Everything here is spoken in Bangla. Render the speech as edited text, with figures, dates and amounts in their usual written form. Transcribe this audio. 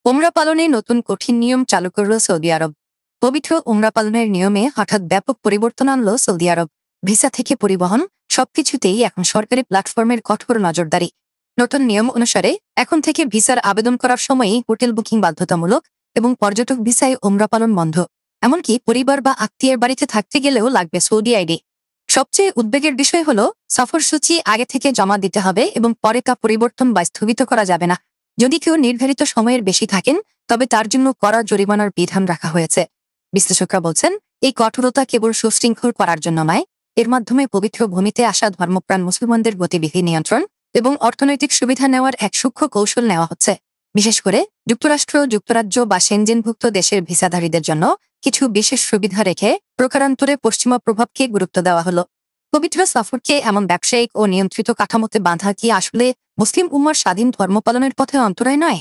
উমরা পালনে নতুন কঠিন নিয়ম চালু করল সৌদি আরব। পবিত্র উমরা পালনের নিয়মে হঠাৎ ব্যাপক পরিবর্তন আনল সৌদি আরব। ভিসা থেকে পরিবহন সবকিছুতেই এখন সরকারি প্ল্যাটফর্মের কঠোর নজরদারি। নতুন নিয়ম অনুসারে এখন থেকে ভিসার আবেদন করার সময়ই হোটেল বুকিং বাধ্যতামূলক এবং পর্যটক ভিসায় উমরা পালন বন্ধ। এমনকি পরিবার বা আত্মীয়ের বাড়িতে থাকতে গেলেও লাগবে সৌদি আইডি। সবচেয়ে উদ্বেগের বিষয় হলো সফরসূচি আগে থেকে জমা দিতে হবে এবং পরে তা পরিবর্তন বা স্থগিত করা যাবে না। যদি কেউ নির্ধারিত সময়ের বেশি থাকেন তবে তার জন্য কড়া জরিমানার বিধান রাখা হয়েছে। বিশ্লেষকরা বলছেন, এই কঠোরতা কেবল সুশৃঙ্খল করার জন্য নয়, এর মাধ্যমে পবিত্র ভূমিতে আসা ধর্মপ্রাণ মুসলমানদের গতিবিধি নিয়ন্ত্রণ এবং অর্থনৈতিক সুবিধা নেওয়ার এক সূক্ষ্ম কৌশল নেওয়া হচ্ছে। বিশেষ করে যুক্তরাষ্ট্র, যুক্তরাজ্য বা সেনজেনভুক্ত দেশের ভিসাধারীদের জন্য কিছু বিশেষ সুবিধা রেখে প্রকারান্তরে পশ্চিমা প্রভাবকে গুরুত্ব দেওয়া হলো। পবিত্র সফরকে এমন ব্যবসায়িক ও নিয়ন্ত্রিত কাঠামোতে বাঁধা কি আসলে মুসলিম উম্মার স্বাধীন ধর্ম পালনের পথে অন্তরায় নয়?